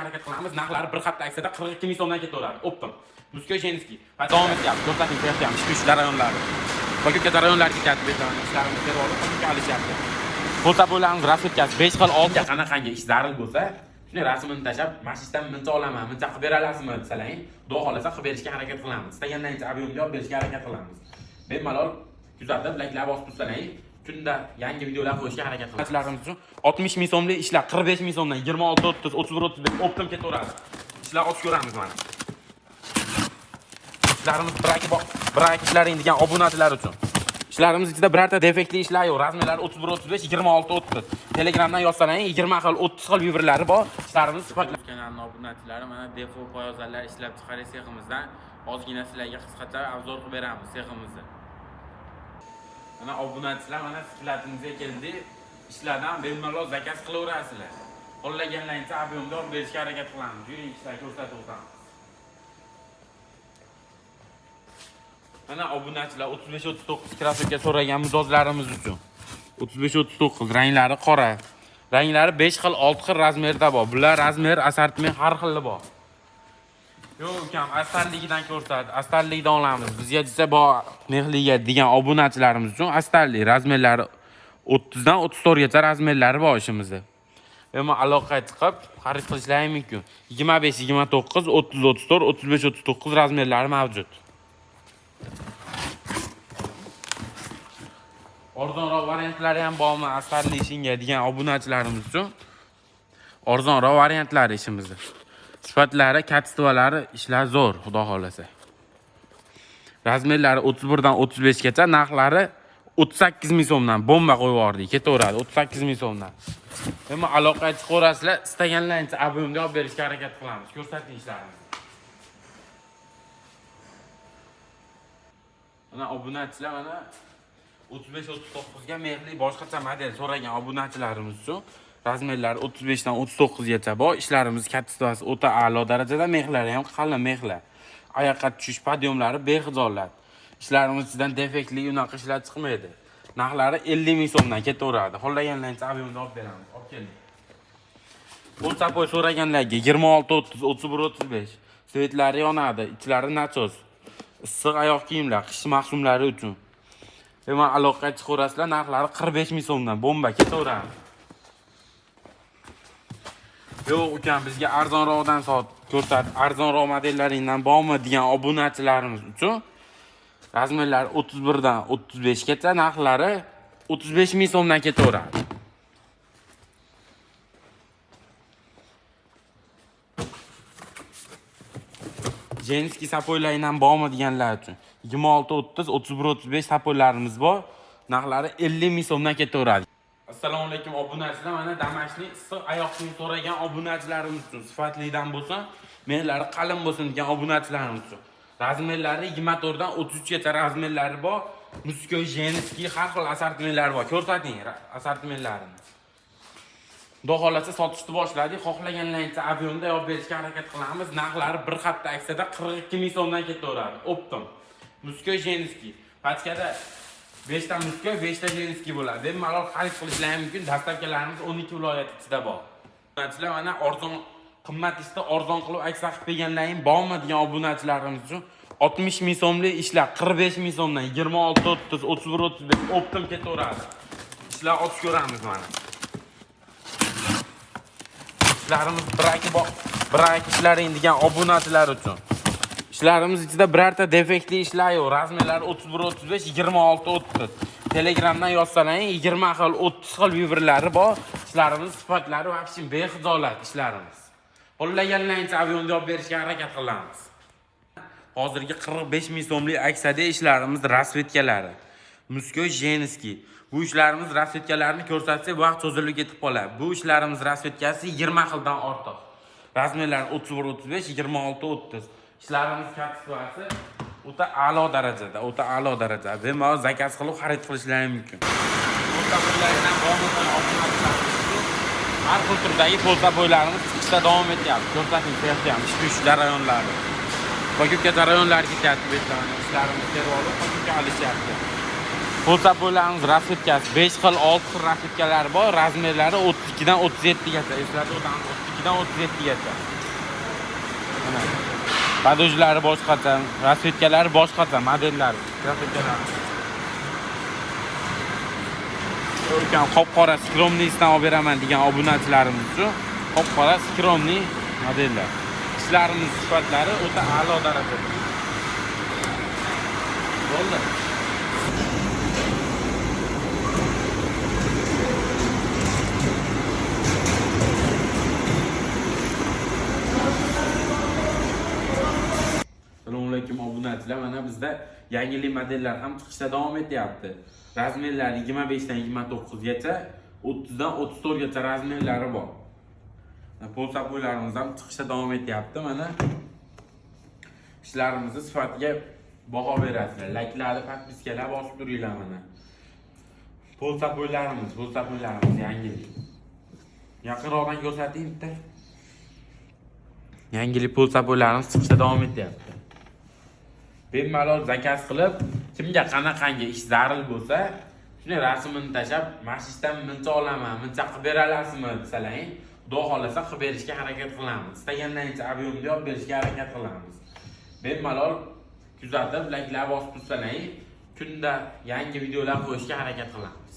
harakat qilamiz. Narxlari bir hafta aksiyada 42 ming so'mdan ketaveradi. Optim. Muskoy Jenskiy. Davom etyapti. Ko'rsating beryapmiz. Shu jarayonlarni. Bakka jarayonlarga ketib betaman. Ishlarimiz berib olib, qilib olishyapti. Bo'lsa bo'larimiz rasvetkasi 5 xil 6 ga qanaqangi ish zarur bo'lsa, shuni rasmini tashab, mashindan muncha olaman, muncha qilib beralasizmi desalang, xudo xolasa qilib berishga harakat qilamiz. Istaganlaringiz ob'yemga olib berishga harakat qilamiz. Bemalol kuzatib, layklar bosib tursalang, kunda yangi videolar qo'yishga harakat qilamiz. Ishlarimiz uchun 60 ming so'mlik ishlar 45 ming so'mdan 26 30 31 35 optim ketaveradi. Ishlar ochib ko'ramiz mana. Ishlarimiz birak ishlaring degan obunachilar uchun. İşlerimiz ichida birorta defektli ishlar yo'q. Razmerlari 31 35 26 30. Telegramdan yozsalang 20 xil 30 xil vibrlari bor. İşlerimiz sifatlar. Kanalning obunachilari mana defo poyabzallar ishlab chiqarish seximizdan ozgina sizlarga qisqacha obzor qilib beramiz seximizni. Mana obunachilar mana sifatimizga keldi. Ishlardan bemalol zakaz qilaverasizlar. Qo'llaganlaringiz ob'yemda olib berishga harakat qilamiz. Yuring ishlar ko'rsatib o'tamiz. Mana obunachilar 35-39 krasovka so'ragan mijozlarimiz uchun. 35-39 ranglari qora. Ranglari 5 xil, 6 xil razmerda bor. Bular razmer, assortiment har xili bor. Yo'q ukam, astarligidan ko'rsat. Astarlikdan olamiz. Bizga desa bor mehliga degan obunachilarimiz uchun astarlik razmerlari 30 dan 34 gacha razmerlari bor ishimizda. Mana aloqa chiqib, xarid qilishlari mumkin. 25, 29, 30, 34, 35, 39 razmerlari mavjud. Arzonroq variantlari ham bormi? Astarli ishingga degan obunachilarimiz uchun arzonroq variantlari ishimizda. Sifatlari, kачестволari ishlar zo'r, xudo xolasa. Razmerlari 31 dan 35 gacha, narxlari 38 ming so'mdan bomba qo'yib yubordik, ketaveradi 38 ming so'mdan. Mana aloqa chiqarasizlar, istaganlaringiz ob'yemga olib berishga harakat qilamiz. Ko'rsating ishlarimizni. Mana obunachilar mana 35-39 ga mehli boshqacha model so'ragan obunachilarimiz uchun razmerlari 35 dan 39 gacha bor. Ishlarimiz kачествоsi o'ta a'lo darajada, mehlari ham qalin mehlar. Oyoqqa tushish podyomlari bexijolat. Ishlarimiz ichidan defektli unaqa ishlar chiqmaydi. Narxlari 50 ming so'mdan ketaveradi. Xohlaganlaringiz ob'yemda olib beramiz. Olib keling. Bo'lsa qo'y so'raganlarga 26 30 31 35 svetlari yonadi, ichlari nachos. Issiq oyoq kiyimlar, qish mavsumlari uchun. Mana aloqa chiqarasizlar, narxlari 45 ming so'mdan bomba ketaveradi. Yo'q ukam, bizga arzonroqdan sot ko'rsat, arzonroq modellaringdan bormi degan obunachilarimiz uchun razmerlari 31 dan 35 gacha, narxlari 35 ming so'mdan ketaveradi. Jenskiy sapoylardan bormi deganlar uchun 26 30 31 35 sapoylarimiz bor. Narxlari 50 ming so'mdan ketaveradi. Assalomu alaykum obunachilar. Mana Damashning issiq oyoq kiyim so'ragan obunachilarimiz uchun sifatlidan bo'lsin, mehlari qalin bo'lsin degan obunachilarimiz uchun. Razmerlari 24 dan 33 gacha razmerlari bor. Muskoy Jenskiy har xil assortimentlari bor. Ko'rsating assortimentlarini. Xudo xolasa sotishni boshladik. Xohlaganlaringiz ob'yemda olib berishga harakat qilamiz. Narxlari bir hafta aksiyada 42 ming so'mdan ketaveradi. Optim. Muskoy Jenskiy. Pachkada 5 ta Muskoy, 5 ta Jenskiy bo'ladi. Bemalol xarid qilishlari mumkin. Dastavkalarimiz 12 viloyat ichida bor. Obunachilar mana arzon, qimmat ishda arzon qilib aks saqib berganlaring bormi degan obunachilarimiz uchun 60 ming so'mlik ishlar 45 ming so'mdan 26 30 31 35 optim ketaveradi. Ishlar ochib ko'ramiz mana. İşlerimiz birak ishlaring degan obunachilar uchun. İşlerimiz ichida birorta defektli ishlar yo'q. Razmerlari 31 35 26 30. Telegramdan yozsalang 20 xil 30 xil vibrlari bor. İşlerimiz sifatlari vaqti bexijolat ishlarimiz. Qo'llaganlaringiz ob'yemga olib berishga harakat qilamiz. Hozirgi 45 ming so'mlik aksiyada ishlarimiz rasvetkalari. Muskoy Jenskiy. Bu ishlarimiz rasvetkalarni ko'rsatsak vaqt cho'zilib ketib qoladi. Bu ishlarimiz rasvetkasi 20 xildan ortiq. Razmerlari 31 35 26 30. Ishlarimiz kачествоsi o'ta a'lo darajada, o'ta a'lo darajada. Bemalol zakaz qilib xarid qilishlari mumkin. O'rtalardan bo'lmagan obunachilarimiz har xil turdagi polsa bo'ylarimiz chiqishda davom etyapti. Ko'rsating beryapmiz shu jarayonlarni. Bakka jarayonlarga ketib betaman. Ishlarimiz berib olib, bakka olishyapti. Polsa bo'ylarimiz rasvetkasi 5 xil 6 xil rasvetkalar bor. Razmerlari 32 dan 37 gacha. Eslatib o'tamiz, 32 dan 37 gacha. Mana. Badojlari boshqacha, rasvetkalari boshqacha modellari. Rasvetkalar. O'lkan qop-qora skromniysidan olib beraman degan obunachilarimiz uchun qop-qora skromniy modellar. Ishlarimiz sifatlari o'ta a'lo darajada. Bo'ldi. Assalomu alaykum obunachilar. Mana bizda yangi modellar ham chiqishda davom etyapti. Razmerlar 25 dan 29 gacha, 30 dan 34 gacha razmerlari bor. Polsapoylarimiz ham chiqishda davom etyapti. Mana ishlarimizni sifatiga baho berasizlar. Layklarni podpiskalar bosib turinglar mana. Polsapoylarimiz yangilik. Yaqinroqdan ko'rsating bitta. Yangilik polsapoylarimiz chiqishda davom etyapti. Bemalol zakaz qilib, kimga qanaqangi ish zarur bo'lsa, shuni rasmini tashab, mashishdan muncha olaman, muncha qilib beralasizmi desalang, xudo xolasa qilib berishga harakat qilamiz. Istaganlarincha ob'yemda olib berishga harakat qilamiz. Bemalol kuzatib, layklar bosib tursalang, kunda yangi videolar qo'yishga harakat qilamiz.